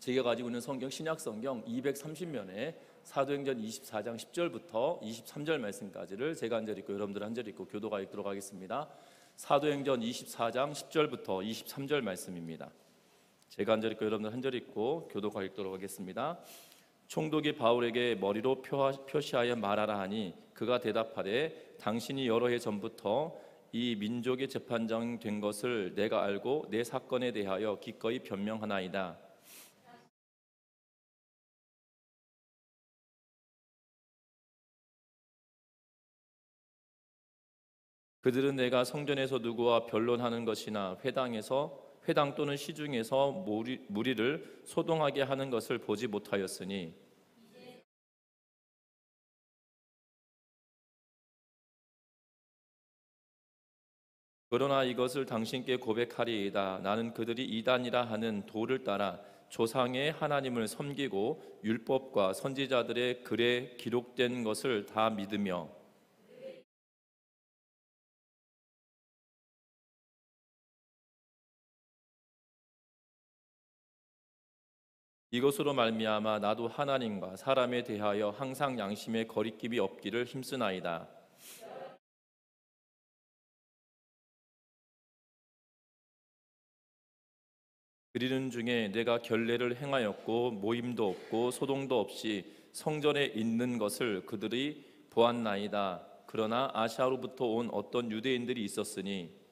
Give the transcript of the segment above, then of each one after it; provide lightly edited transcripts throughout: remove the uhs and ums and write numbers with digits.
제가 가지고 있는 성경 신약 성경 230면에 사도행전 24장 10절부터 23절 말씀까지를 제가 한 절 읽고 여러분들 한 절 읽고 교도가 읽도록 하겠습니다. 사도행전 24장 10절부터 23절 말씀입니다. 제가 한 절 읽고 여러분들 한 절 읽고 교도가 읽도록 하겠습니다. 총독이 바울에게 머리로 표시하여 말하라 하니 그가 대답하되 당신이 여러 해 전부터 이 민족의 재판장 된 것을 내가 알고 내 사건에 대하여 기꺼이 변명하나이다. 그들은 내가 성전에서 누구와 변론하는 것이나 회당 또는 시중에서 무리를 소동하게 하는 것을 보지 못하였으니 그러나 이것을 당신께 고백하리이다. 나는 그들이 이단이라 하는 도를 따라 조상의 하나님을 섬기고 율법과 선지자들의 글에 기록된 것을 다 믿으며 이것으로 말미암아 나도 하나님과 사람에 대하여 항상 양심에 거리낌이 없기를 힘쓰나이다. 그리는 중에 내가 결례를 행하였고 모임도 없고 소동도 없이 성전에 있는 것을 그들이 보았나이다. 그러나 아시아로부터 온 어떤 유대인들이 있었으니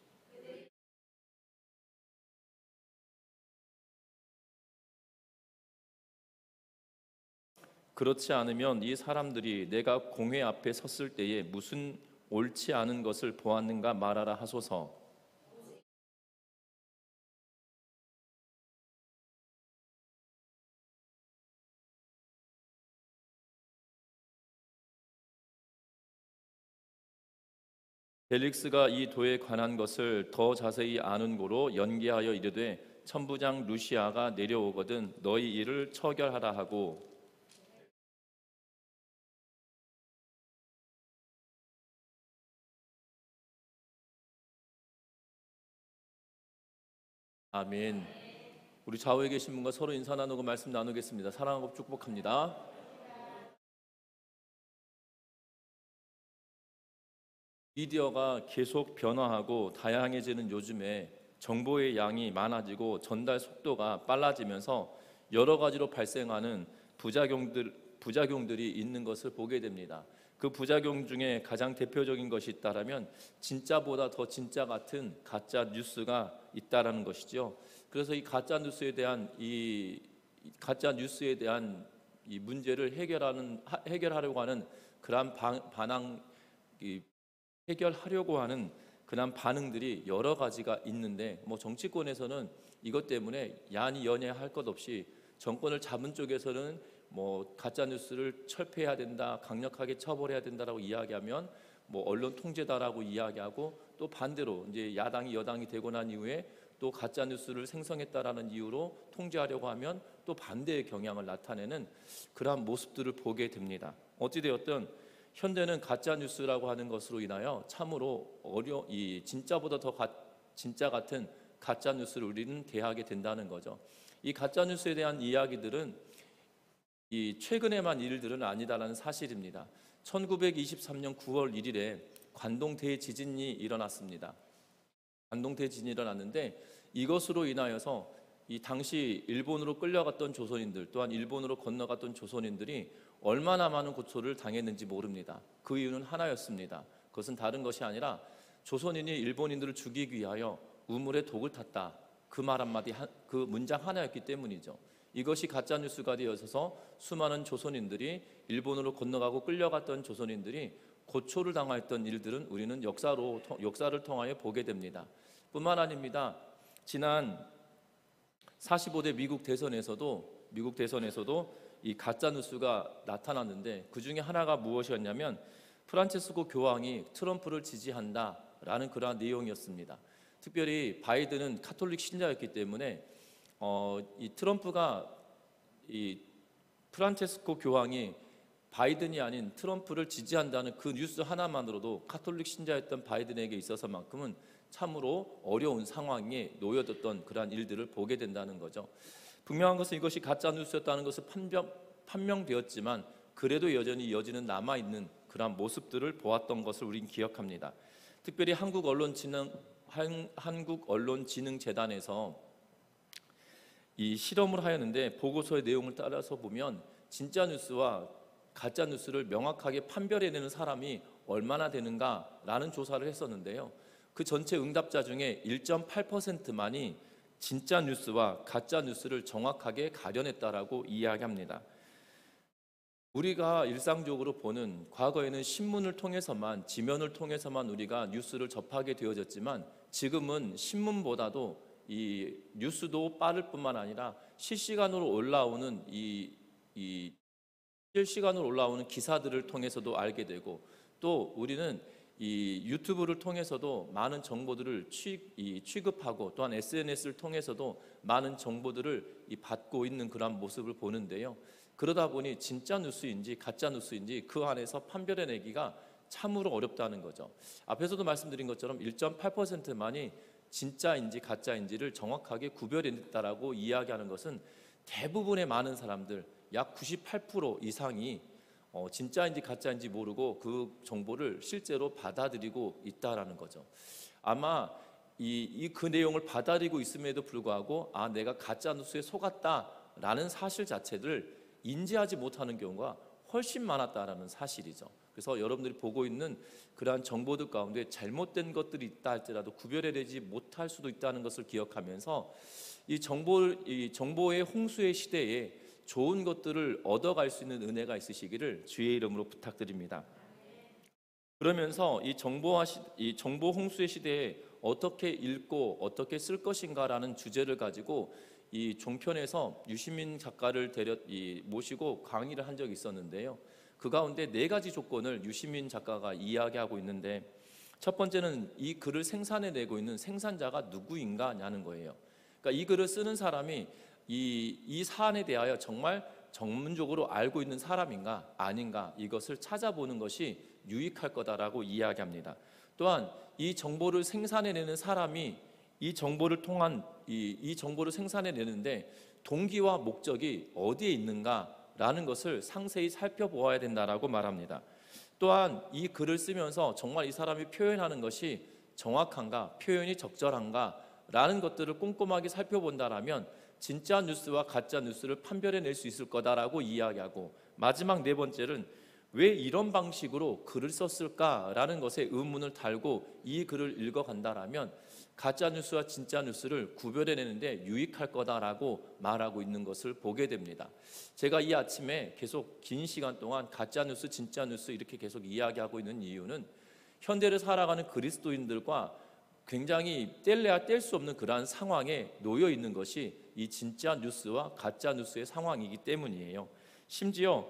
그렇지 않으면 이 사람들이 내가 공회 앞에 섰을 때에 무슨 옳지 않은 것을 보았는가 말하라 하소서. 벨릭스가 이 도에 관한 것을 더 자세히 아는 고로 연기하여 이르되 천부장 루시아가 내려오거든 너희 일을 처결하라 하고 아멘. 우리 좌우에 계신 분과 서로 인사 나누고 말씀 나누겠습니다. 사랑하고 축복합니다. 미디어가 계속 변화하고 다양해지는 요즘에 정보의 양이 많아지고 전달 속도가 빨라지면서 여러 가지로 발생하는 부작용들이 있는 것을 보게 됩니다. 그 부작용 중에 가장 대표적인 것이 있다라면 진짜보다 더 진짜 같은 가짜 뉴스가 있다라는 것이죠. 그래서 이 가짜 뉴스에 대한 이 문제를 해결하려고 하는 그러한 해결하려고 하는 그런 반응들이 여러 가지가 있는데 정치권에서는 이것 때문에 야니 여냐 할 것 없이 정권을 잡은 쪽에서는 가짜 뉴스를 철폐해야 된다, 강력하게 처벌해야 된다라고 이야기하면 언론 통제다라고 이야기하고 또 반대로 이제 야당이 여당이 되고 난 이후에 또 가짜 뉴스를 생성했다라는 이유로 통제하려고 하면 또 반대의 경향을 나타내는 그러한 모습들을 보게 됩니다. 어찌 되었든 현대는 가짜 뉴스라고 하는 것으로 인하여 참으로 이 진짜보다 더 진짜 같은 가짜 뉴스를 우리는 대하게 된다는 거죠. 이 가짜 뉴스에 대한 이야기들은 이 최근에만 일들은 아니다라는 사실입니다. 1923년 9월 1일에 관동 대지진이 일어났습니다. 관동 대지진이 일어났는데 이것으로 인하여서 이 당시 일본으로 끌려갔던 조선인들 또한 일본으로 건너갔던 조선인들이 얼마나 많은 고초를 당했는지 모릅니다. 그 이유는 하나였습니다. 그것은 다른 것이 아니라 조선인이 일본인들을 죽이기 위하여 우물에 독을 탔다. 그 말 한마디, 그 문장 하나였기 때문이죠. 이것이 가짜뉴스가 되어서 수많은 조선인들이 일본으로 건너가고 끌려갔던 조선인들이 고초를 당하였던 일들은 우리는 역사를 통하여 보게 됩니다. 뿐만 아닙니다. 지난 45대 미국 대선에서도 이 가짜뉴스가 나타났는데 그 중에 하나가 무엇이었냐면 프란체스코 교황이 트럼프를 지지한다라는 그러한 내용이었습니다. 특별히 바이든은 카톨릭 신자였기 때문에 이 프란체스코 교황이 바이든이 아닌 트럼프를 지지한다는 그 뉴스 하나만으로도 카톨릭 신자였던 바이든에게 있어서만큼은 참으로 어려운 상황에 놓여졌던 그러한 일들을 보게 된다는 거죠. 분명한 것은 이것이 가짜 뉴스였다는 것을 판명되었지만 그래도 여전히 여지는 남아있는 그러한 모습들을 보았던 것을 우리는 기억합니다. 특별히 한국언론진흥재단에서 이 실험을 하였는데, 보고서의 내용을 따라서 보면 진짜 뉴스와 가짜 뉴스를 명확하게 판별해내는 사람이 얼마나 되는가라는 조사를 했었는데요. 그 전체 응답자 중에 1.8%만이 진짜 뉴스와 가짜 뉴스를 정확하게 가려냈다라고 이야기합니다. 우리가 일상적으로 보는, 과거에는 신문을 통해서만, 지면을 통해서만 우리가 뉴스를 접하게 되어졌지만 지금은 신문보다도 이 뉴스도 빠를 뿐만 아니라 실시간으로 올라오는 실시간으로 올라오는 기사들을 통해서도 알게 되고, 또 우리는 이 유튜브를 통해서도 많은 정보들을 취급하고, 또한 SNS를 통해서도 많은 정보들을 받고 있는 그런 모습을 보는데요. 그러다 보니 진짜 뉴스인지 가짜 뉴스인지 그 안에서 판별해내기가 참으로 어렵다는 거죠. 앞에서도 말씀드린 것처럼 1.8%만이 진짜인지 가짜인지를 정확하게 구별해냈다라고 이야기하는 것은 대부분의 많은 사람들, 약 98% 이상이 진짜인지 가짜인지 모르고 그 정보를 실제로 받아들이고 있다라는 거죠. 아마 그 내용을 받아들이고 있음에도 불구하고 내가 가짜 뉴스에 속았다라는 사실 자체를 인지하지 못하는 경우가 훨씬 많았다라는 사실이죠. 그래서 여러분들이 보고 있는 그러한 정보들 가운데 잘못된 것들이 있다 할지라도 구별해내지 못할 수도 있다는 것을 기억하면서 이 정보의 홍수의 시대에 좋은 것들을 얻어갈 수 있는 은혜가 있으시기를 주의 이름으로 부탁드립니다. 그러면서 이 정보 홍수의 시대에 어떻게 읽고 어떻게 쓸 것인가라는 주제를 가지고 이 종편에서 유시민 작가를 모시고 강의를 한 적이 있었는데요. 그 가운데 4가지 조건을 유시민 작가가 이야기하고 있는데, 첫 번째는 이 글을 생산해내고 있는 생산자가 누구인가냐는 거예요. 그러니까 이 글을 쓰는 사람이 이 사안에 대하여 정말 전문적으로 알고 있는 사람인가 아닌가, 이것을 찾아보는 것이 유익할 거다라고 이야기합니다. 또한 이 정보를 생산해내는 사람이 이 정보를 통한 이 정보를 생산해내는데 동기와 목적이 어디에 있는가라는 것을 상세히 살펴보아야 된다라고 말합니다. 또한 이 글을 쓰면서 정말 이 사람이 표현하는 것이 정확한가, 표현이 적절한가라는 것들을 꼼꼼하게 살펴본다라면 진짜 뉴스와 가짜 뉴스를 판별해낼 수 있을 거다라고 이야기하고, 마지막 4번째는 왜 이런 방식으로 글을 썼을까라는 것에 의문을 달고 이 글을 읽어간다라면 가짜 뉴스와 진짜 뉴스를 구별해내는데 유익할 거다라고 말하고 있는 것을 보게 됩니다. 제가 이 아침에 계속 긴 시간 동안 가짜 뉴스, 진짜 뉴스 이렇게 계속 이야기하고 있는 이유는 현대를 살아가는 그리스도인들과 굉장히 뗄래야 뗄 수 없는 그러한 상황에 놓여 있는 것이 이 진짜 뉴스와 가짜 뉴스의 상황이기 때문이에요. 심지어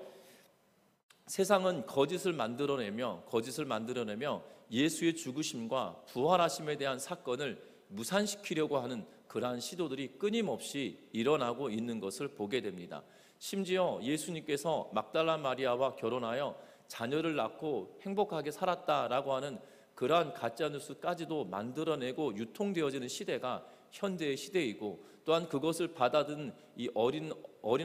세상은 거짓을 만들어내며 예수의 죽으심과 부활하심에 대한 사건을 무산시키려고 하는 그러한 시도들이 끊임없이 일어나고 있는 것을 보게 됩니다. 심지어 예수님께서 막달라 마리아와 결혼하여 자녀를 낳고 행복하게 살았다라고 하는 그러한 가짜뉴스까지도 만들어내고 유통되어지는 시대가 현대의 시대이고, 또한 그것을 받아든 이 어린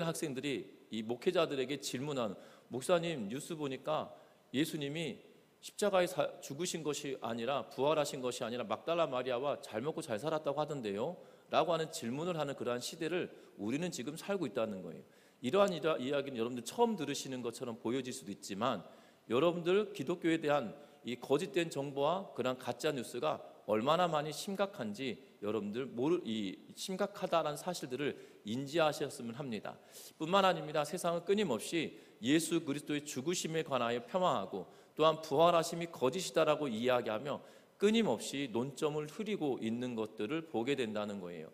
학생들이 이 목회자들에게 질문한, 목사님 뉴스 보니까 예수님이 십자가에 죽으신 것이 아니라 부활하신 것이 아니라 막달라 마리아와 잘 먹고 잘 살았다고 하던데요? 라고 하는 질문을 하는 그러한 시대를 우리는 지금 살고 있다는 거예요. 이러한 이야기는 여러분들 처음 들으시는 것처럼 보여질 수도 있지만, 여러분들 기독교에 대한 이 거짓된 정보와 그런 가짜 뉴스가 얼마나 많이 심각한지 여러분들 심각하다라는 사실들을 인지하셨으면 합니다. 뿐만 아닙니다. 세상은 끊임없이 예수 그리스도의 죽으심에 관하여 폄하하고, 또한 부활하심이 거짓이다라고 이야기하며 끊임없이 논점을 흐리고 있는 것들을 보게 된다는 거예요.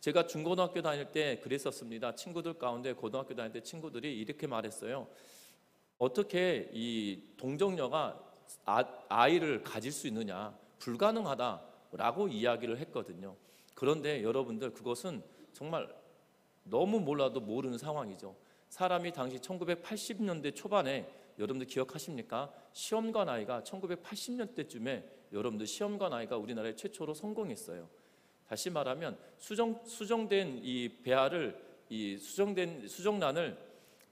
제가 중고등학교 다닐 때 그랬었습니다. 친구들 가운데 고등학교 다닐 때 친구들이 이렇게 말했어요. 어떻게 이 동정녀가 아이를 가질 수 있느냐, 불가능하다라고 이야기를 했거든요. 그런데 여러분들, 그것은 정말 너무 몰라도 모르는 상황이죠. 사람이 당시 1980년대 초반에, 여러분들 기억하십니까? 시험관 아이가 1980년대쯤에 여러분들 시험관 아이가 우리나라에 최초로 성공했어요. 다시 말하면 수정된 이 배아를 이 수정된 수정란을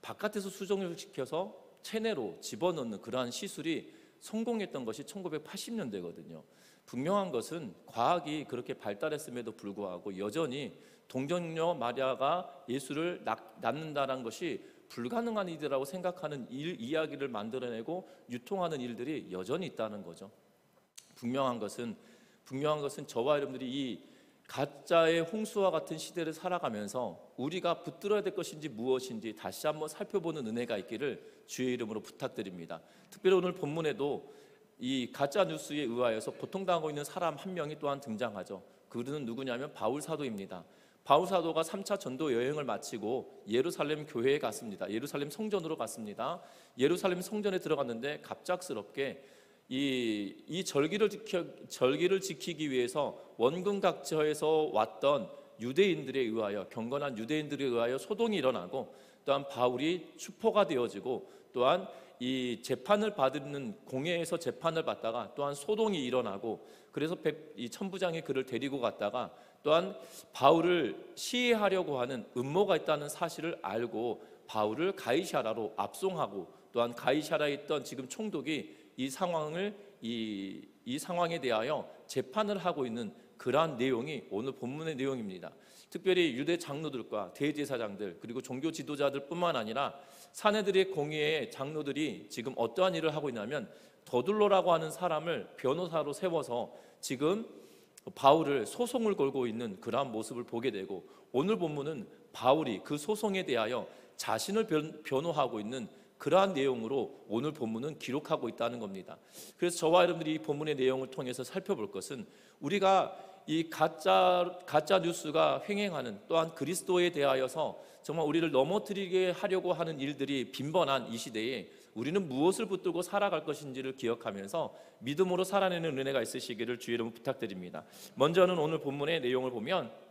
바깥에서 수정을 시켜서 체내로 집어넣는 그러한 시술이 성공했던 것이 1980년대거든요. 분명한 것은 과학이 그렇게 발달했음에도 불구하고 여전히 동정녀 마리아가 예수를 낳는다는 것이 불가능한 일이라고 생각하는 이야기를 만들어내고 유통하는 일들이 여전히 있다는 거죠. 분명한 것은 저와 여러분들이 이 가짜의 홍수와 같은 시대를 살아가면서 우리가 붙들어야 될 것인지 무엇인지 다시 한번 살펴보는 은혜가 있기를 주의 이름으로 부탁드립니다. 특별히 오늘 본문에도 이 가짜 뉴스에 의하여서 고통당하고 있는 사람 한 명이 또한 등장하죠. 그는 누구냐면 바울 사도입니다. 바울 사도가 3차 전도 여행을 마치고 예루살렘 교회에 갔습니다. 예루살렘 성전으로 갔습니다. 예루살렘 성전에 들어갔는데 갑작스럽게 이 절기를 지키기 위해서 원근 각처에서 왔던 유대인들에 의하여, 경건한 유대인들에 의하여 소동이 일어나고, 또한 바울이 추포가 되어지고, 또한 이 재판을 받는 공회에서 재판을 받다가 또한 소동이 일어나고, 그래서 이 천부장이 그를 데리고 갔다가 또한 바울을 시해하려고 하는 음모가 있다는 사실을 알고 바울을 가이사라로 압송하고, 또한 가이사라에 있던 지금 총독이 이 상황에 대하여 재판을 하고 있는 그러한 내용이 오늘 본문의 내용입니다. 특별히 유대 장로들과 대제사장들 그리고 종교 지도자들뿐만 아니라 사내들의 공회의 장로들이 지금 어떠한 일을 하고 있냐면 더둘로라고 하는 사람을 변호사로 세워서 지금 바울을 소송을 걸고 있는 그러한 모습을 보게 되고, 오늘 본문은 바울이 그 소송에 대하여 자신을 변호하고 있는 그러한 내용으로 오늘 본문은 기록하고 있다는 겁니다. 그래서 저와 여러분들이 이 본문의 내용을 통해서 살펴볼 것은 우리가 이 가짜 뉴스가 횡행하는, 또한 그리스도에 대하여서 정말 우리를 넘어뜨리게 하려고 하는 일들이 빈번한 이 시대에 우리는 무엇을 붙들고 살아갈 것인지를 기억하면서 믿음으로 살아내는 은혜가 있으시기를 주의 이름으로 부탁드립니다. 먼저는 오늘 본문의 내용을 보면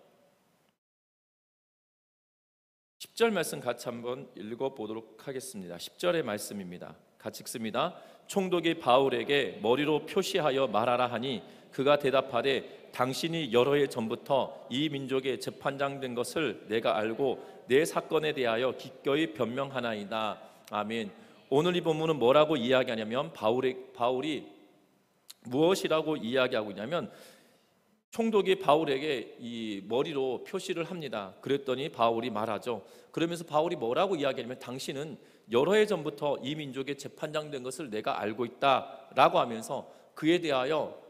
10절 말씀 같이 한번 읽어보도록 하겠습니다. 10절의 말씀입니다. 같이 읽습니다. 총독이 바울에게 머리로 표시하여 말하라 하니 그가 대답하되 당신이 여러 해 전부터 이 민족의 재판장 된 것을 내가 알고 내 사건에 대하여 기꺼이 변명하나이다. 아멘. 오늘 이 본문은 뭐라고 이야기하냐면 바울이 무엇이라고 이야기하고 있냐면 총독이 바울에게 이 머리로 표시를 합니다. 그랬더니 바울이 말하죠. 그러면서 바울이 뭐라고 이야기하냐면 당신은 여러 해 전부터 이 민족의 재판장 된 것을 내가 알고 있다라고 하면서 그에 대하여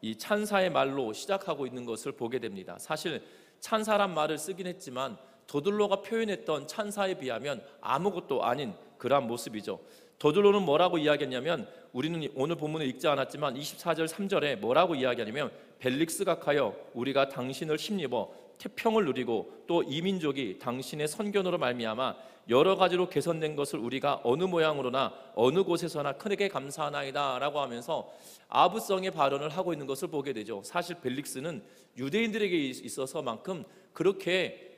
이 찬사의 말로 시작하고 있는 것을 보게 됩니다. 사실 찬사란 말을 쓰긴 했지만 더둘로가 표현했던 찬사에 비하면 아무것도 아닌 그러한 모습이죠. 더둘로는 뭐라고 이야기했냐면, 우리는 오늘 본문을 읽지 않았지만 24절 3절에 뭐라고 이야기하냐면, 벨릭스가 가여 우리가 당신을 힘입어 태평을 누리고 또 이 민족이 당신의 선견으로 말미암아 여러 가지로 개선된 것을 우리가 어느 모양으로나 어느 곳에서나 크게 감사하나이다 라고 하면서 아부성의 발언을 하고 있는 것을 보게 되죠. 사실 벨릭스는 유대인들에게 있어서만큼 그렇게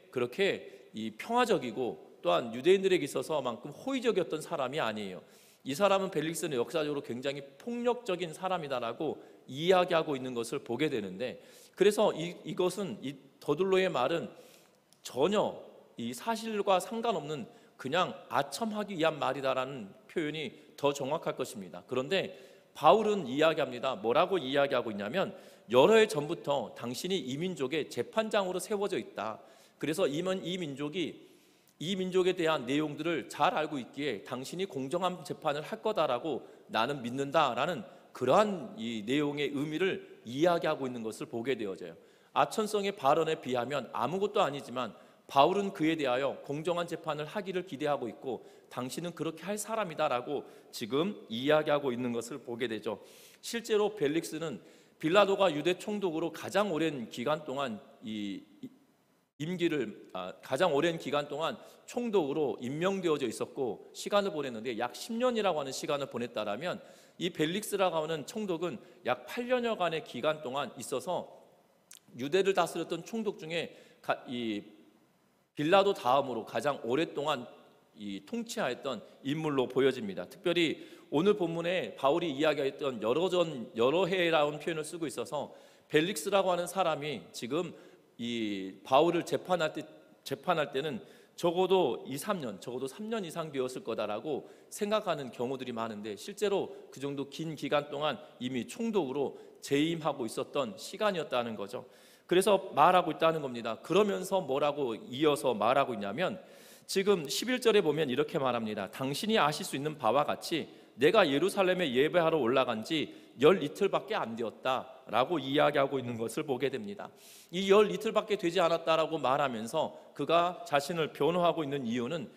이 평화적이고 또한 유대인들에게 있어서만큼 호의적이었던 사람이 아니에요. 이 사람은 벨릭스는 역사적으로 굉장히 폭력적인 사람이다라고 이야기하고 있는 것을 보게 되는데, 그래서 이것은 이 더둘로의 말은 전혀 이 사실과 상관없는 그냥 아첨하기 위한 말이다라는 표현이 더 정확할 것입니다. 그런데 바울은 이야기합니다. 뭐라고 이야기하고 있냐면, 여러 해 전부터 당신이 이 민족의 재판장으로 세워져 있다. 그래서 이 민족에 대한 내용들을 잘 알고 있기에 당신이 공정한 재판을 할 거다라고 나는 믿는다라는 그러한 이 내용의 의미를 이야기하고 있는 것을 보게 되어져요. 아천성의 발언에 비하면 아무것도 아니지만 바울은 그에 대하여 공정한 재판을 하기를 기대하고 있고 당신은 그렇게 할 사람이다라고 지금 이야기하고 있는 것을 보게 되죠. 실제로 벨릭스는 빌라도가 유대 총독으로 가장 오랜 기간 동안 가장 오랜 기간 동안 총독으로 임명되어져 있었고 시간을 보냈는데 약 10년이라고 하는 시간을 보냈다라면, 이 벨릭스라고 하는 총독은 약 8년여간의 기간 동안 있어서 유대를 다스렸던 총독 중에 이 빌라도 다음으로 가장 오랫동안 통치하였던 인물로 보여집니다. 특별히 오늘 본문에 바울이 이야기했던 여러 해라는 표현을 쓰고 있어서 벨릭스라고 하는 사람이 지금 이 바울을 재판할 때는 적어도 2-3년, 적어도 3년 이상 되었을 거다라고 생각하는 경우들이 많은데, 실제로 그 정도 긴 기간 동안 이미 총독으로 재임하고 있었던 시간이었다는 거죠. 그래서 말하고 있다는 겁니다. 그러면서 뭐라고 이어서 말하고 있냐면, 지금 11절에 보면 이렇게 말합니다. 당신이 아실 수 있는 바와 같이 내가 예루살렘에 예배하러 올라간 지 열 이틀밖에 안 되었다라고 이야기하고 있는 것을 보게 됩니다. 이 열 이틀밖에 되지 않았다라고 말하면서 그가 자신을 변호하고 있는 이유는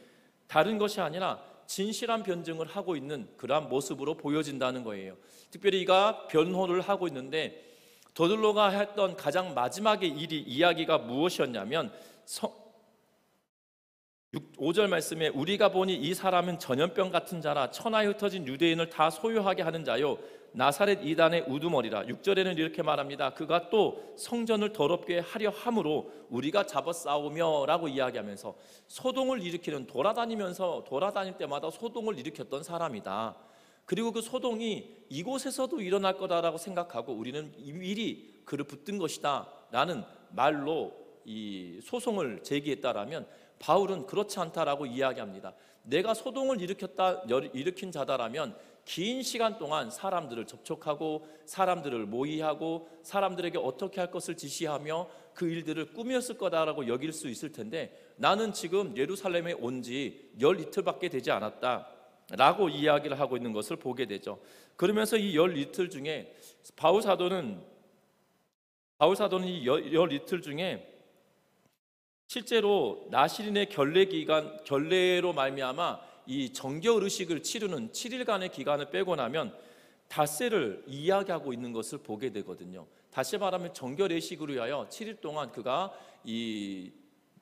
다른 것이 아니라 진실한 변증을 하고 있는 그러한 모습으로 보여진다는 거예요. 특별히 이가 변호를 하고 있는데, 더들로가 했던 가장 마지막의 이야기가 무엇이었냐면 5절 말씀에 우리가 보니 이 사람은 전염병 같은 자라 천하에 흩어진 유대인을 다 소유하게 하는 자요 나사렛 이단의 우두머리라. 6절에는 이렇게 말합니다. 그가 또 성전을 더럽게 하려 함으로 우리가 잡아 싸우며 라고 이야기하면서 소동을 일으키는, 돌아다닐 때마다 소동을 일으켰던 사람이다. 그리고 그 소동이 이곳에서도 일어날 거다라고 생각하고 우리는 미리 그를 붙든 것이다 라는 말로 이 소송을 제기했다라면, 바울은 그렇지 않다라고 이야기합니다. 내가 소동을 일으킨 자다라면 긴 시간 동안 사람들을 접촉하고 사람들을 모의하고 사람들에게 어떻게 할 것을 지시하며 그 일들을 꾸몄을 거다라고 여길 수 있을 텐데, 나는 지금 예루살렘에 온 지 열 이틀밖에 되지 않았다 라고 이야기를 하고 있는 것을 보게 되죠. 그러면서 이 열 이틀 중에 바울 사도는 이 열 이틀 중에 실제로 나시린의 결례로 말미암아 이 정결 의식을 치르는 7일간의 기간을 빼고 나면 닷새를 이야기하고 있는 것을 보게 되거든요. 다시 말하면 정결 의식을 위하여 7일 동안 그가 이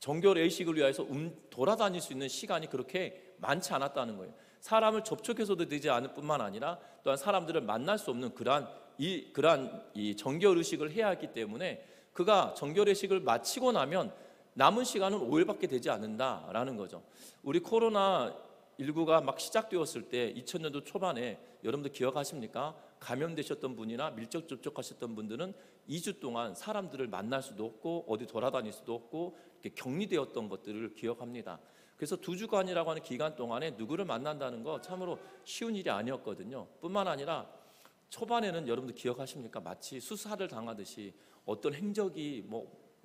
정결 의식을 위하여서 돌아다닐 수 있는 시간이 그렇게 많지 않았다는 거예요. 사람을 접촉해서도 되지 않을 뿐만 아니라 또한 사람들을 만날 수 없는 그러한 이 정결 의식을 해야 했기 때문에 그가 정결 의식을 마치고 나면 남은 시간은 5일밖에 되지 않는다라는 거죠. 우리 코로나19가 막 시작되었을 때 2000년도 초반에 여러분들 기억하십니까? 감염되셨던 분이나 밀접 접촉하셨던 분들은 2주 동안 사람들을 만날 수도 없고 어디 돌아다닐 수도 없고 이렇게 격리되었던 것들을 기억합니다. 그래서 2주간이라고 하는 기간 동안에 누구를 만난다는 거 참으로 쉬운 일이 아니었거든요. 뿐만 아니라 초반에는 여러분들 기억하십니까? 마치 수사를 당하듯이 어떤 행적이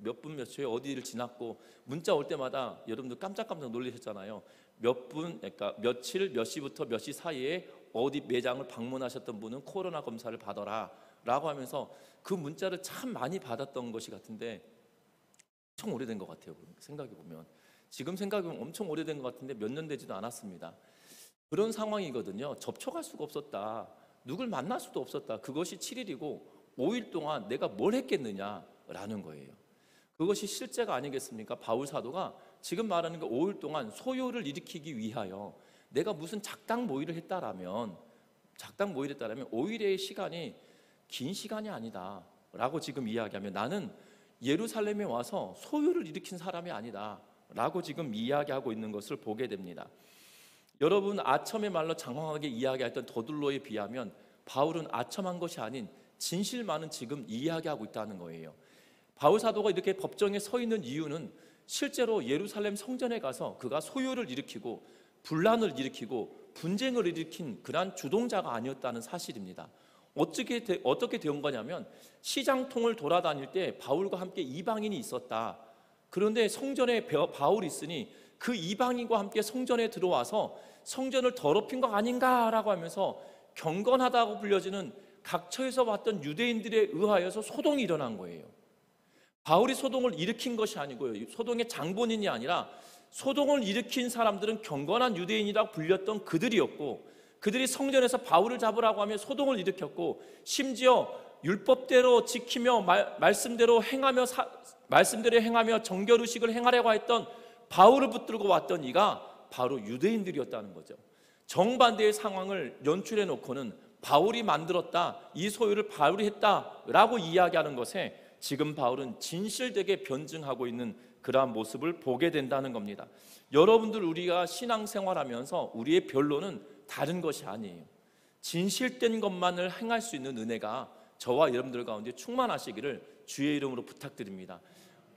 몇 분 몇 초에 어디를 지났고 문자 올 때마다 여러분들 깜짝깜짝 놀라셨잖아요. 그러니까 며칠 몇 시부터 몇 시 사이에 어디 매장을 방문하셨던 분은 코로나 검사를 받아라 라고 하면서 그 문자를 참 많이 받았던 것이 같은데, 엄청 오래된 것 같아요. 생각해보면 지금 생각해보면 엄청 오래된 것 같은데 몇 년 되지도 않았습니다. 그런 상황이거든요. 접촉할 수가 없었다, 누굴 만날 수도 없었다. 그것이 7일이고 5일 동안 내가 뭘 했겠느냐라는 거예요. 그것이 실제가 아니겠습니까? 바울 사도가 지금 말하는 게 5일 동안 소요를 일으키기 위하여 내가 무슨 작당 모의를 했다라면 5일의 시간이 긴 시간이 아니다 라고 지금 이야기하면, 나는 예루살렘에 와서 소요를 일으킨 사람이 아니다 라고 지금 이야기하고 있는 것을 보게 됩니다. 여러분, 아첨의 말로 장황하게 이야기했던 더둘로에 비하면 바울은 아첨한 것이 아닌 진실만은 지금 이야기하고 있다는 거예요. 바울 사도가 이렇게 법정에 서 있는 이유는 실제로 예루살렘 성전에 가서 그가 소요를 일으키고 분란을 일으키고 분쟁을 일으킨 그러한 주동자가 아니었다는 사실입니다. 어떻게 된 거냐면, 시장통을 돌아다닐 때 바울과 함께 이방인이 있었다. 그런데 성전에 바울이 있으니 그 이방인과 함께 성전에 들어와서 성전을 더럽힌 거 아닌가라고 하면서 경건하다고 불려지는 각처에서 왔던 유대인들에 의하여서 소동이 일어난 거예요. 바울이 소동을 일으킨 것이 아니고요, 소동의 장본인이 아니라 소동을 일으킨 사람들은 경건한 유대인이라고 불렸던 그들이었고, 그들이 성전에서 바울을 잡으라고 하며 소동을 일으켰고, 심지어 율법대로 지키며 말씀대로 행하며 정결의식을 행하려고 했던 바울을 붙들고 왔던 이가 바로 유대인들이었다는 거죠. 정반대의 상황을 연출해 놓고는 바울이 만들었다, 이 소유를 바울이 했다라고 이야기하는 것에 지금 바울은 진실되게 변증하고 있는 그러한 모습을 보게 된다는 겁니다. 여러분들, 우리가 신앙생활하면서 우리의 변론은 다른 것이 아니에요. 진실된 것만을 행할 수 있는 은혜가 저와 여러분들 가운데 충만하시기를 주의 이름으로 부탁드립니다.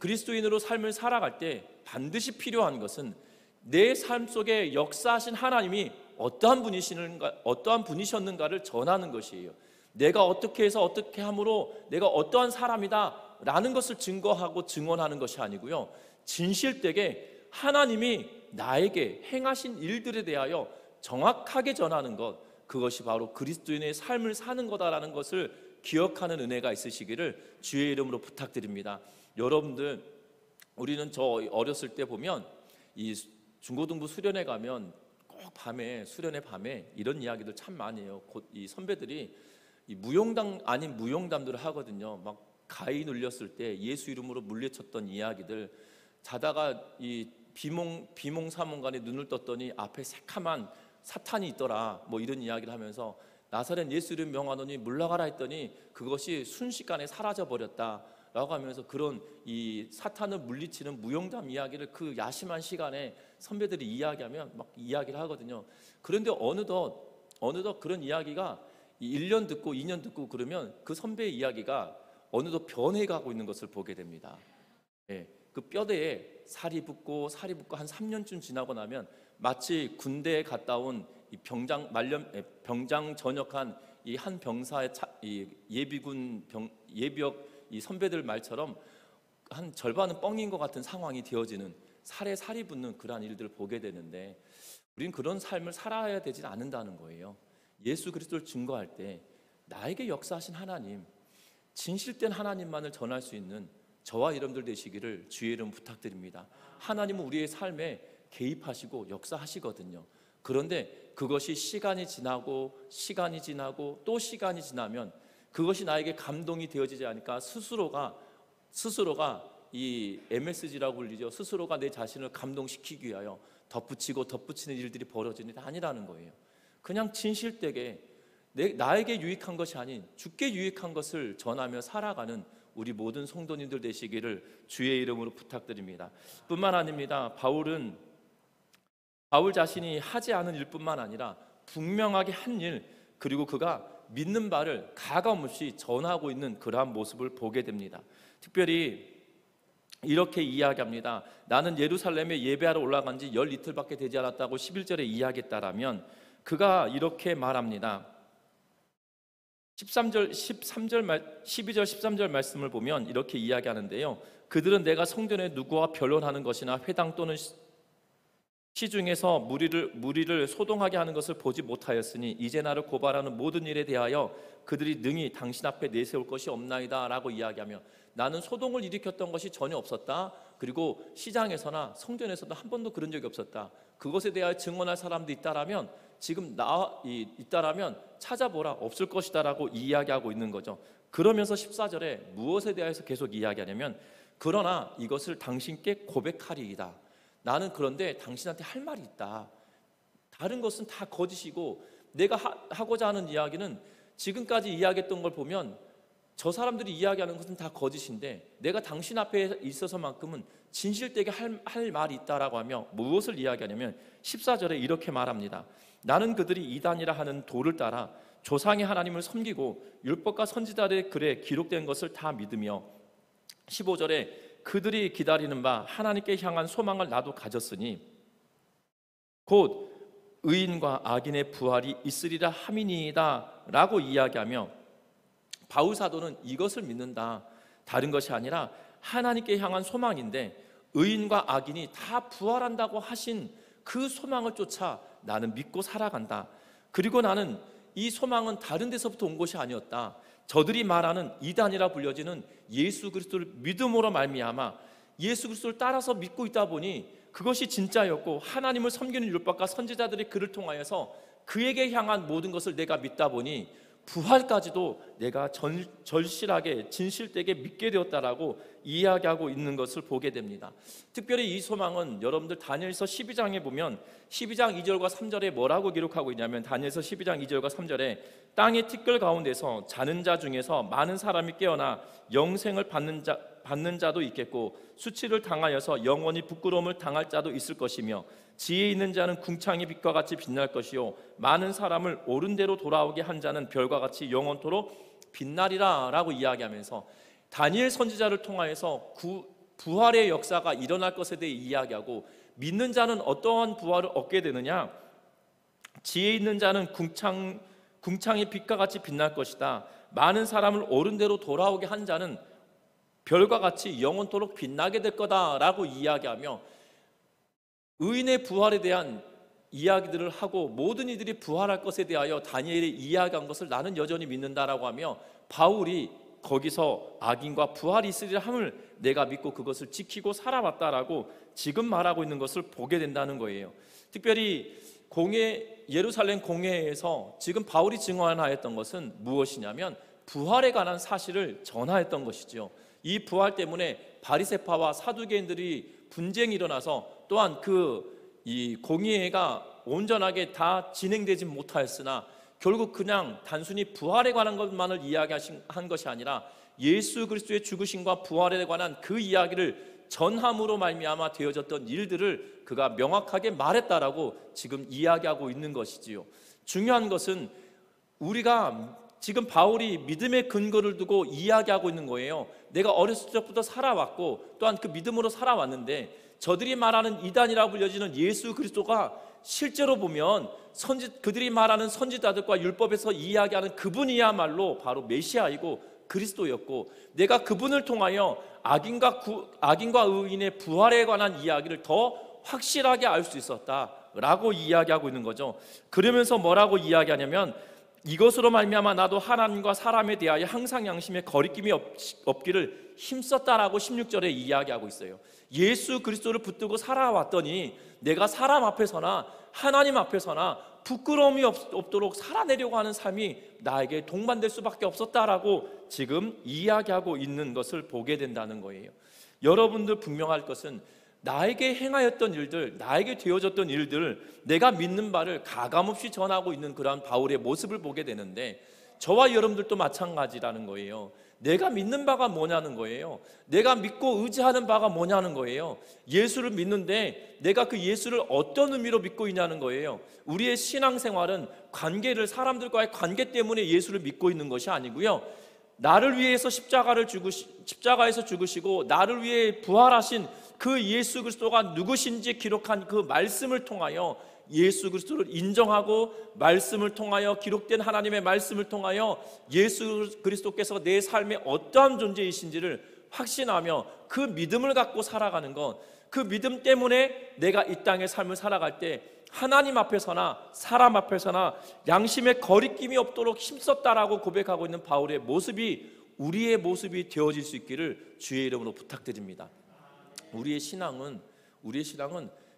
그리스도인으로 삶을 살아갈 때 반드시 필요한 것은 내 삶 속에 역사하신 하나님이 어떠한 분이셨는가를 전하는 것이에요. 내가 어떻게 해서 어떻게 함으로 내가 어떠한 사람이다 라는 것을 증거하고 증언하는 것이 아니고요, 진실되게 하나님이 나에게 행하신 일들에 대하여 정확하게 전하는 것, 그것이 바로 그리스도인의 삶을 사는 거다라는 것을 기억하는 은혜가 있으시기를 주의 이름으로 부탁드립니다. 여러분들, 우리는 저 어렸을 때 보면 이 중고등부 수련회 가면 꼭 밤에, 수련회 밤에 이런 이야기들 참 많이 해요. 곧 이 선배들이 이 무용담 아닌 무용담들을 하거든요. 막 가위 눌렸을 때 예수 이름으로 물리쳤던 이야기들, 자다가 이 비몽사몽간에 눈을 떴더니 앞에 새카만 사탄이 있더라, 뭐 이런 이야기를 하면서 나사렛 예수 이름 명하노니 물러가라 했더니 그것이 순식간에 사라져 버렸다 라고 하면서 그런 이 사탄을 물리치는 무용담 이야기를 그 야심한 시간에 선배들이 이야기하면 막 이야기를 하거든요. 그런데 어느덧 그런 이야기가 1년 듣고 2년 듣고 그러면 그 선배의 이야기가 어느덧 변해가고 있는 것을 보게 됩니다. 예, 그 뼈대에 살이 붙고 한 3년쯤 지나고 나면 마치 군대에 갔다 온 이 병장 전역한 이 한 병사의 예비역 이 선배들 말처럼 한 절반은 뻥인 것 같은 상황이 되어지는, 살에 살이 붙는 그러한 일들을 보게 되는데, 우리는 그런 삶을 살아야 되지 않는다는 거예요. 예수 그리스도를 증거할 때 나에게 역사하신 하나님, 진실된 하나님만을 전할 수 있는 저와 여러분들 되시기를 주의 이름 부탁드립니다. 하나님은 우리의 삶에 개입하시고 역사하시거든요. 그런데 그것이 시간이 지나고 또 시간이 지나면 그것이 나에게 감동이 되어지지 않으니까 스스로가 이 MSG라고 불리죠. 스스로가 내 자신을 감동시키기 위하여 덧붙이는 일들이 벌어지는 게 아니라는 거예요. 그냥 진실되게 나에게 유익한 것이 아닌 주께 유익한 것을 전하며 살아가는 우리 모든 성도님들 되시기를 주의 이름으로 부탁드립니다. 뿐만 아닙니다. 바울 자신이 하지 않은 일뿐만 아니라 분명하게 한 일, 그리고 그가 믿는 바를 가감없이 전하고 있는 그러한 모습을 보게 됩니다. 특별히 이렇게 이야기합니다. 나는 예루살렘에 예배하러 올라간 지 10이틀밖에 되지 않았다고 11절에 이야기했다라면 그가 이렇게 말합니다. 12절 13절 말씀을 보면 이렇게 이야기하는데요, 그들은 내가 성전에 누구와 변론하는 것이나 회당 또는 시중에서 무리를 소동하게 하는 것을 보지 못하였으니 이제 나를 고발하는 모든 일에 대하여 그들이 능히 당신 앞에 내세울 것이 없나이다 라고 이야기하며, 나는 소동을 일으켰던 것이 전혀 없었다. 그리고 시장에서나 성전에서도 한 번도 그런 적이 없었다. 그것에 대하여 증언할 사람도 있다라면 있다라면 찾아보라, 없을 것이다 라고 이야기하고 있는 거죠. 그러면서 14절에 무엇에 대해서 계속 이야기하냐면, 그러나 이것을 당신께 고백하리이다. 나는 그런데 당신한테 할 말이 있다. 다른 것은 다 거짓이고 내가 하고자 하는 이야기는 지금까지 이야기했던 걸 보면 저 사람들이 이야기하는 것은 다 거짓인데 내가 당신 앞에 있어서만큼은 진실되게 할 말이 있다라고 하며 무엇을 이야기하냐면 14절에 이렇게 말합니다. 나는 그들이 이단이라 하는 도를 따라 조상의 하나님을 섬기고 율법과 선지자들의 글에 기록된 것을 다 믿으며, 15절에 그들이 기다리는 바 하나님께 향한 소망을 나도 가졌으니 곧 의인과 악인의 부활이 있으리라 함이니이다 라고 이야기하며, 바울 사도는 이것을 믿는다. 다른 것이 아니라 하나님께 향한 소망인데 의인과 악인이 다 부활한다고 하신 그 소망을 쫓아 나는 믿고 살아간다. 그리고 나는 이 소망은 다른 데서부터 온 것이 아니었다. 저들이 말하는 이단이라 불려지는 예수 그리스도를 믿음으로 말미암아 예수 그리스도를 따라서 믿고 있다 보니 그것이 진짜였고, 하나님을 섬기는 율법과 선지자들의 글을 통하여서 그에게 향한 모든 것을 내가 믿다 보니 부활까지도 내가 절실하게 진실되게 믿게 되었다라고 이야기하고 있는 것을 보게 됩니다. 특별히 이 소망은 여러분들 다니엘서 12장에 보면 12장 2절과 3절에 뭐라고 기록하고 있냐면, 다니엘서 12장 2절과 3절에 땅의 티끌 가운데서 자는 자 중에서 많은 사람이 깨어나 영생을 받는 자도 있겠고 수치를 당하여서 영원히 부끄러움을 당할 자도 있을 것이며, 지혜 있는 자는 궁창의 빛과 같이 빛날 것이요 많은 사람을 옳은 대로 돌아오게 한 자는 별과 같이 영원토록 빛나리라 라고 이야기하면서, 다니엘 선지자를 통하여서 부활의 역사가 일어날 것에 대해 이야기하고, 믿는 자는 어떠한 부활을 얻게 되느냐? 지혜 있는 자는 궁창의 빛과 같이 빛날 것이다. 많은 사람을 옳은 대로 돌아오게 한 자는 별과 같이 영원토록 빛나게 될 거다라고 이야기하며, 의인의 부활에 대한 이야기들을 하고 모든 이들이 부활할 것에 대하여 다니엘이 이야기한 것을 나는 여전히 믿는다라고 하며, 바울이 거기서 악인과 부활이 있으리라 함을 내가 믿고 그것을 지키고 살아왔다라고 지금 말하고 있는 것을 보게 된다는 거예요. 특별히 예루살렘 공회에서 지금 바울이 증언하였던 것은 무엇이냐면 부활에 관한 사실을 전하였던 것이죠. 이 부활 때문에 바리새파와 사두개인들이 분쟁이 일어나서, 또한 이 공의회가 온전하게 다 진행되지 못하였으나 결국 그냥 단순히 부활에 관한 것만을 이야기한 것이 아니라 예수 그리스도의 죽으심과 부활에 관한 그 이야기를 전함으로 말미암아 되어졌던 일들을 그가 명확하게 말했다라고 지금 이야기하고 있는 것이지요. 중요한 것은 우리가 지금 바울이 믿음의 근거를 두고 이야기하고 있는 거예요. 내가 어렸을 적부터 살아왔고 또한 그 믿음으로 살아왔는데, 저들이 말하는 이단이라고 불려지는 예수 그리스도가 실제로 보면 그들이 말하는 선지자들과 율법에서 이야기하는 그분이야말로 바로 메시아이고 그리스도였고, 내가 그분을 통하여 악인과 의인의 부활에 관한 이야기를 더 확실하게 알 수 있었다라고 이야기하고 있는 거죠. 그러면서 뭐라고 이야기하냐면, 이것으로 말미암아 나도 하나님과 사람에 대하여 항상 양심에 거리낌이 없기를 힘썼다라고 16절에 이야기하고 있어요. 예수 그리스도를 붙들고 살아왔더니 내가 사람 앞에서나 하나님 앞에서나 부끄러움이 없도록 살아내려고 하는 삶이 나에게 동반될 수밖에 없었다라고 지금 이야기하고 있는 것을 보게 된다는 거예요. 여러분들 분명할 것은 나에게 행하였던 일들, 나에게 되어졌던 일들, 내가 믿는 바를 가감없이 전하고 있는 그러한 바울의 모습을 보게 되는데, 저와 여러분들도 마찬가지라는 거예요. 내가 믿는 바가 뭐냐는 거예요. 내가 믿고 의지하는 바가 뭐냐는 거예요. 예수를 믿는데 내가 그 예수를 어떤 의미로 믿고 있냐는 거예요. 우리의 신앙생활은 사람들과의 관계 때문에 예수를 믿고 있는 것이 아니고요, 나를 위해서 십자가에서 죽으시고 나를 위해 부활하신 그 예수 그리스도가 누구신지 기록한 그 말씀을 통하여 예수 그리스도를 인정하고, 말씀을 통하여 기록된 하나님의 말씀을 통하여 예수 그리스도께서 내 삶에 어떠한 존재이신지를 확신하며 그 믿음을 갖고 살아가는 것, 그 믿음 때문에 내가 이 땅의 삶을 살아갈 때 하나님 앞에서나 사람 앞에서나 양심에 거리낌이 없도록 힘썼다라고 고백하고 있는 바울의 모습이 우리의 모습이 되어질 수 있기를 주의 이름으로 부탁드립니다. 우리의 신앙은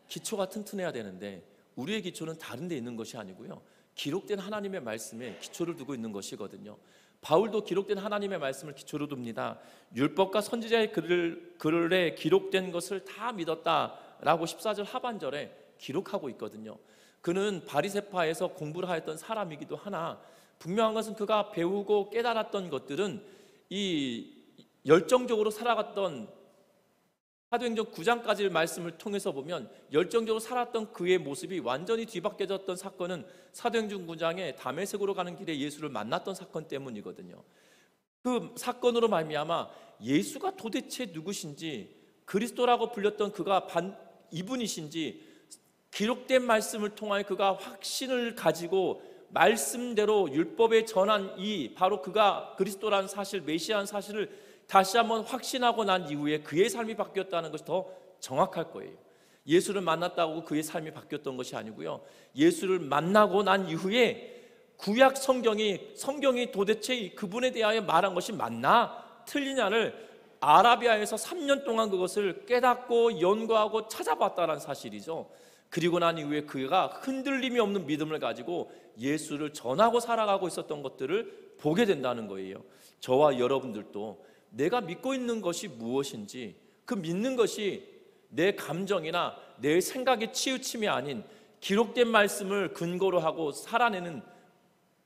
기초가 튼튼해야 되는데, 우리의 기초는 다른 데 있는 것이 아니고요, 기록된 하나님의 말씀에 기초를 두고 있는 것이거든요. 바울도 기록된 하나님의 말씀을 기초로 둡니다. 율법과 선지자의 글에 기록된 것을 다 믿었다라고 14절 하반절에 기록하고 있거든요. 그는 바리새파에서 공부를 하였던 사람이기도 하나, 분명한 것은 그가 배우고 깨달았던 것들은 이 열정적으로 살아갔던 사도행전 9장까지의 말씀을 통해서 보면 열정적으로 살았던 그의 모습이 완전히 뒤바뀌어졌던 사건은 사도행전 9장에 다메섹으로 가는 길에 예수를 만났던 사건 때문이거든요. 그 사건으로 말미암아 예수가 도대체 누구신지, 그리스도라고 불렸던 그가 이분이신지 기록된 말씀을 통하여 그가 확신을 가지고 말씀대로 율법에 전한 바로 그가 그리스도라는 사실, 메시아라는 사실을 다시 한번 확신하고 난 이후에 그의 삶이 바뀌었다는 것이 더 정확할 거예요. 예수를 만났다고 그의 삶이 바뀌었던 것이 아니고요, 예수를 만나고 난 이후에 구약 성경이 도대체 그분에 대하여 말한 것이 맞나 틀리냐를 아라비아에서 3년 동안 그것을 깨닫고 연구하고 찾아봤다는 사실이죠. 그리고 난 이후에 그가 흔들림이 없는 믿음을 가지고 예수를 전하고 살아가고 있었던 것들을 보게 된다는 거예요. 저와 여러분들도 내가 믿고 있는 것이 무엇인지, 그 믿는 것이 내 감정이나 내 생각의 치우침이 아닌 기록된 말씀을 근거로 하고 살아내는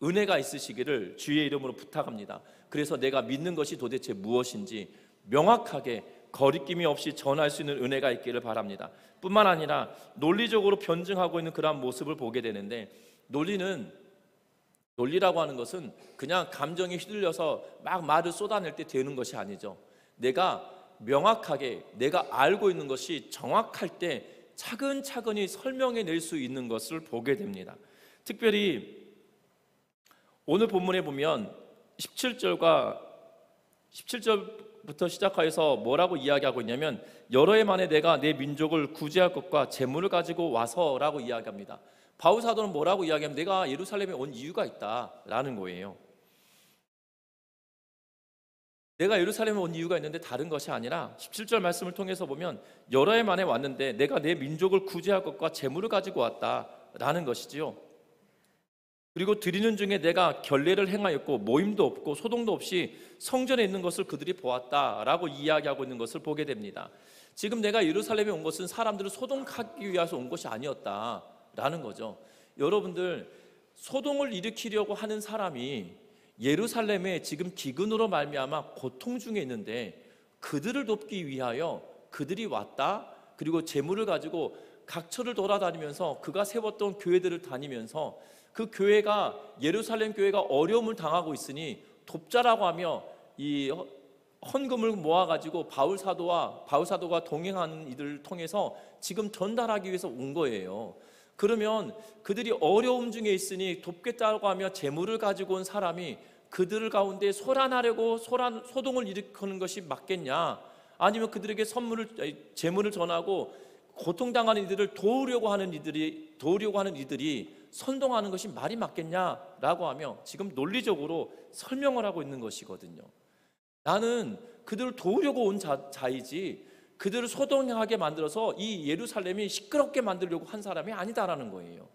은혜가 있으시기를 주의 이름으로 부탁합니다. 그래서 내가 믿는 것이 도대체 무엇인지 명확하게 거리낌이 없이 전할 수 있는 은혜가 있기를 바랍니다. 뿐만 아니라 논리적으로 변증하고 있는 그러한 모습을 보게 되는데, 논리라고 하는 것은 그냥 감정에 휘둘려서 막 말을 쏟아낼 때 되는 것이 아니죠. 내가 명확하게 내가 알고 있는 것이 정확할 때 차근차근히 설명해 낼 수 있는 것을 보게 됩니다. 특별히 오늘 본문에 보면 17절부터 시작하여서 뭐라고 이야기하고 있냐면 여러 해 만에 내가 내 민족을 구제할 것과 재물을 가지고 와서라고 이야기합니다. 바울 사도는 뭐라고 이야기하면 내가 예루살렘에 온 이유가 있다라는 거예요. 내가 예루살렘에 온 이유가 있는데 다른 것이 아니라 17절 말씀을 통해서 보면 여러 해 만에 왔는데 내가 내 민족을 구제할 것과 재물을 가지고 왔다라는 것이지요. 그리고 드리는 중에 내가 결례를 행하였고 모임도 없고 소동도 없이 성전에 있는 것을 그들이 보았다라고 이야기하고 있는 것을 보게 됩니다. 지금 내가 예루살렘에 온 것은 사람들을 소동하기 위해서 온 것이 아니었다라는 거죠. 여러분들, 소동을 일으키려고 하는 사람이 예루살렘에 지금 기근으로 말미암아 고통 중에 있는데 그들을 돕기 위하여 그들이 왔다. 그리고 재물을 가지고 각처를 돌아다니면서 그가 세웠던 교회들을 다니면서 그 교회가, 예루살렘 교회가 어려움을 당하고 있으니 돕자라고 하며 이 헌금을 모아가지고 바울 사도가 동행하는 이들을 통해서 지금 전달하기 위해서 온 거예요. 그러면 그들이 어려움 중에 있으니 돕겠다고 하며 재물을 가지고 온 사람이 그들 가운데 소란하려고 소동을 일으키는 것이 맞겠냐? 아니면 그들에게 재물을 전하고 고통당하는 이들을 도우려고 하는 이들이 선동하는 것이 말이 맞겠냐라고 하며 지금 논리적으로 설명을 하고 있는 것이거든요. 나는 그들을 도우려고 온 자이지 그들을 소동하게 만들어서 이 예루살렘이 시끄럽게 만들려고 한 사람이 아니다라는 거예요.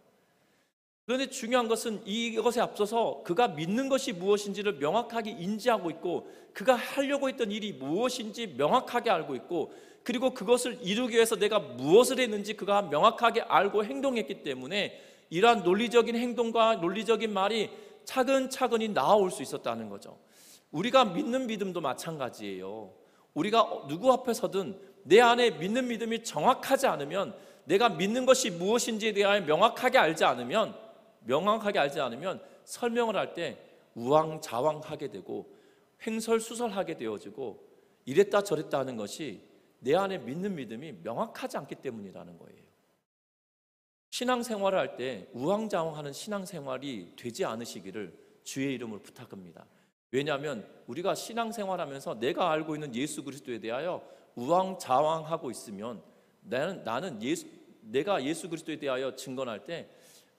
그런데 중요한 것은 이것에 앞서서 그가 믿는 것이 무엇인지를 명확하게 인지하고 있고 그가 하려고 했던 일이 무엇인지 명확하게 알고 있고 그리고 그것을 이루기 위해서 내가 무엇을 했는지 그가 명확하게 알고 행동했기 때문에 이러한 논리적인 행동과 논리적인 말이 차근차근히 나아올 수 있었다는 거죠. 우리가 믿는 믿음도 마찬가지예요. 우리가 누구 앞에서든 내 안에 믿는 믿음이 정확하지 않으면, 내가 믿는 것이 무엇인지에 대하여 명확하게 알지 않으면 설명을 할 때 우왕좌왕하게 되고 횡설수설하게 되어지고 이랬다 저랬다 하는 것이 내 안에 믿는 믿음이 명확하지 않기 때문이라는 거예요. 신앙생활을 할 때 우왕좌왕하는 신앙생활이 되지 않으시기를 주의 이름으로 부탁합니다. 왜냐하면 우리가 신앙생활하면서 내가 알고 있는 예수 그리스도에 대하여 우왕좌왕하고 있으면 내가 예수 그리스도에 대하여 증언할 때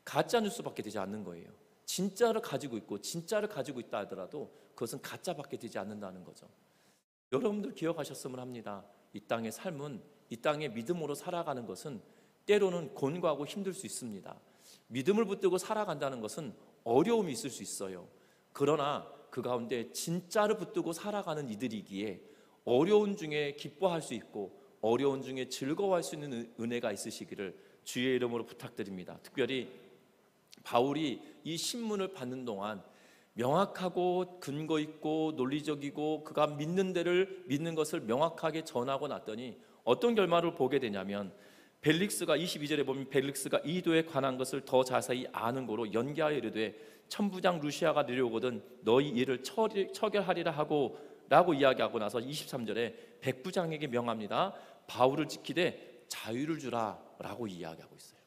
가짜 뉴스밖에 되지 않는 거예요. 진짜를 가지고 있다 하더라도 그것은 가짜밖에 되지 않는다는 거죠. 여러분들 기억하셨으면 합니다. 이 땅의 삶은, 이 땅의 믿음으로 살아가는 것은 때로는 곤고하고 힘들 수 있습니다. 믿음을 붙들고 살아간다는 것은 어려움이 있을 수 있어요. 그러나 그 가운데 진짜를 붙들고 살아가는 이들이기에 어려운 중에 기뻐할 수 있고 어려운 중에 즐거워할 수 있는 은혜가 있으시기를 주의 이름으로 부탁드립니다. 특별히 바울이 이 신문을 받는 동안 명확하고 근거 있고 논리적이고 그가 믿는 것을 명확하게 전하고 났더니 어떤 결말을 보게 되냐면, 벨릭스가 22절에 보면 벨릭스가 이도에 관한 것을 더 자세히 아는 고로 연기하여 이르되 천부장 루시아가 내려오거든 너희 이를 처결하리라 하고 라고 이야기하고 나서 23절에 백부장에게 명합니다. 바울을 지키되 자유를 주라 라고 이야기하고 있어요.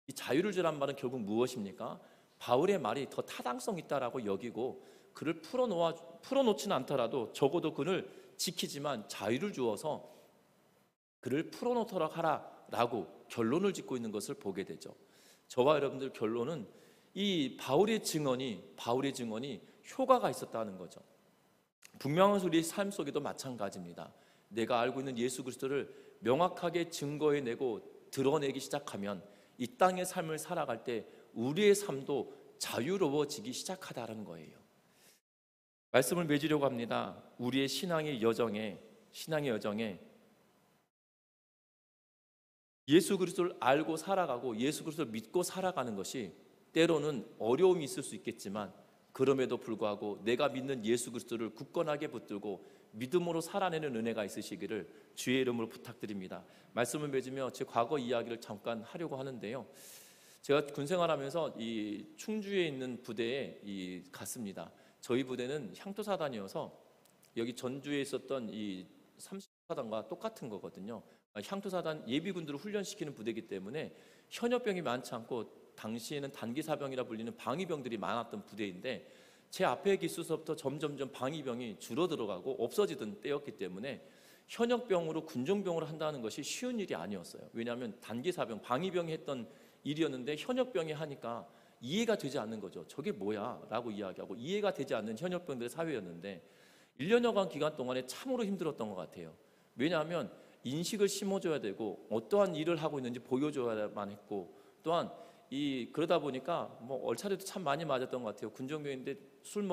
이 자유를 주란 말은 결국 무엇입니까? 바울의 말이 더 타당성 있다라고 여기고 그를 풀어놓지는 않더라도 적어도 그를 지키지만 자유를 주어서 그를 풀어놓도록 하라라고 결론을 짓고 있는 것을 보게 되죠. 저와 여러분들 결론은 이 바울의 증언이 효과가 있었다는 거죠. 분명한 우리의 삶 속에도 마찬가지입니다. 내가 알고 있는 예수 그리스도를 명확하게 증거해내고 드러내기 시작하면 이 땅의 삶을 살아갈 때 우리의 삶도 자유로워지기 시작하다는 거예요. 말씀을 맺으려고 합니다. 우리의 신앙의 여정에 예수 그리스도를 알고 살아가고 예수 그리스도를 믿고 살아가는 것이 때로는 어려움이 있을 수 있겠지만 그럼에도 불구하고 내가 믿는 예수 그리스도를 굳건하게 붙들고 믿음으로 살아내는 은혜가 있으시기를 주의 이름으로 부탁드립니다. 말씀을 맺으며 제 과거 이야기를 잠깐 하려고 하는데요. 제가 군생활하면서 이 충주에 있는 부대에 갔습니다. 저희 부대는 향토사단이어서 여기 전주에 있었던 이 사단과 똑같은 거거든요. 향토사단 예비군들을 훈련시키는 부대이기 때문에 현역병이 많지 않고 당시에는 단기사병이라 불리는 방위병들이 많았던 부대인데 제 앞에 기수서부터 점점점 방위병이 줄어들어가고 없어지던 때였기 때문에 현역병으로 군종병으로 한다는 것이 쉬운 일이 아니었어요. 왜냐하면 단기사병, 방위병이 했던 일이었는데 현역병이 하니까 이해가 되지 않는 거죠. 저게 뭐야? 라고 이야기하고 이해가 되지 않는 현역병들의 사회였는데 1년여간 기간 동안에 참으로 힘들었던 것 같아요. 왜냐하면 인식을 심어줘야 되고 어떠한 일을 하고 있는지 보여줘야만 했고 또한 그러다 보니까 뭐 얼차례도 참 많이 맞았던 것 같아요. 군종병인데 술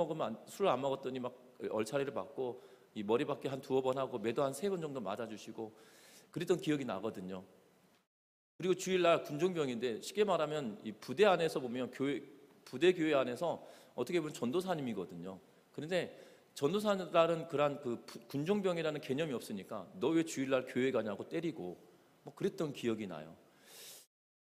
안 먹었더니 막 얼차례를 받고 이 머리밖에 한 2번 하고 매도 한 3번 정도 맞아주시고 그랬던 기억이 나거든요. 그리고 주일날 군종병인데 쉽게 말하면 이 부대 안에서 보면 부대 교회 안에서 어떻게 보면 전도사님이거든요. 그런데 전도사라는 그런 군종병이라는 개념이 없으니까 너 왜 주일날 교회 가냐고 때리고 뭐 그랬던 기억이 나요.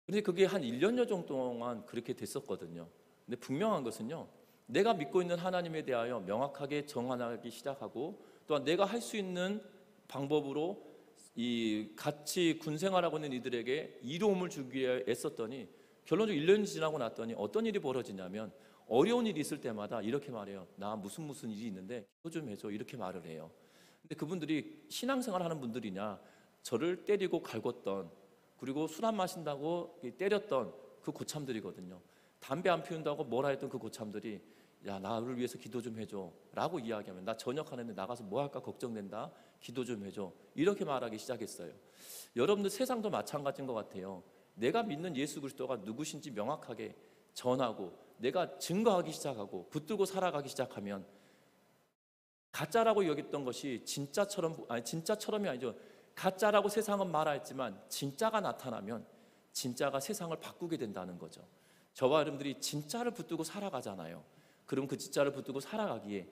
근데 그게 한 1년여 정도 동안 그렇게 됐었거든요. 근데 분명한 것은요, 내가 믿고 있는 하나님에 대하여 명확하게 정하기 시작하고 또한 내가 할 수 있는 방법으로 이 같이 군 생활하고 있는 이들에게 이로움을 주기 위해 애썼더니 결론적으로 1년이 지나고 났더니 어떤 일이 벌어지냐면 어려운 일이 있을 때마다 이렇게 말해요. 나 무슨 일이 있는데 기도 좀 해줘. 이렇게 말을 해요. 근데 그분들이 신앙생활 하는 분들이냐, 저를 때리고 갈궜던 그리고 술 안 마신다고 때렸던 그 고참들이거든요. 담배 안 피운다고 뭐라 했던 그 고참들이 야, 나를 위해서 기도 좀 해줘 라고 이야기하면 나 전역하는데 나가서 뭐 할까 걱정된다, 기도 좀 해줘, 이렇게 말하기 시작했어요. 여러분들 세상도 마찬가지인 것 같아요. 내가 믿는 예수 그리스도가 누구신지 명확하게 전하고 내가 증거하기 시작하고 붙들고 살아가기 시작하면 가짜라고 여겼던 것이 진짜처럼이 아니죠. 가짜라고 세상은 말하였지만 진짜가 나타나면 진짜가 세상을 바꾸게 된다는 거죠. 저와 여러분들이 진짜를 붙들고 살아가잖아요. 그럼 그 진짜를 붙들고 살아가기에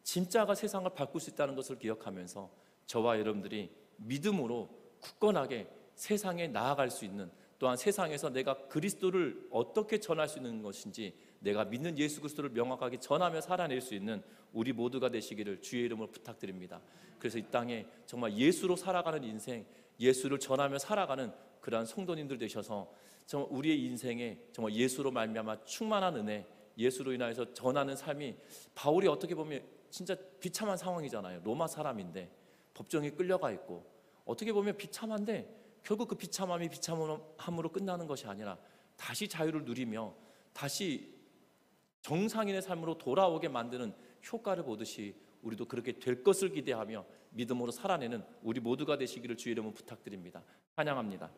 진짜가 세상을 바꿀 수 있다는 것을 기억하면서 저와 여러분들이 믿음으로 굳건하게 세상에 나아갈 수 있는, 또한 세상에서 내가 그리스도를 어떻게 전할 수 있는 것인지 내가 믿는 예수 그리스도를 명확하게 전하며 살아낼 수 있는 우리 모두가 되시기를 주의 이름으로 부탁드립니다. 그래서 이 땅에 정말 예수로 살아가는 인생, 예수를 전하며 살아가는 그러한 성도님들 되셔서 정말 우리의 인생에 정말 예수로 말미암아 충만한 은혜, 예수로 인하여서 전하는 삶이, 바울이 어떻게 보면 진짜 비참한 상황이잖아요. 로마 사람인데 법정에 끌려가 있고 어떻게 보면 비참한데 결국 그 비참함이 비참함으로 끝나는 것이 아니라 다시 자유를 누리며 다시 정상인의 삶으로 돌아오게 만드는 효과를 보듯이 우리도 그렇게 될 것을 기대하며 믿음으로 살아내는 우리 모두가 되시기를 주의 이름으로 부탁드립니다. 찬양합니다.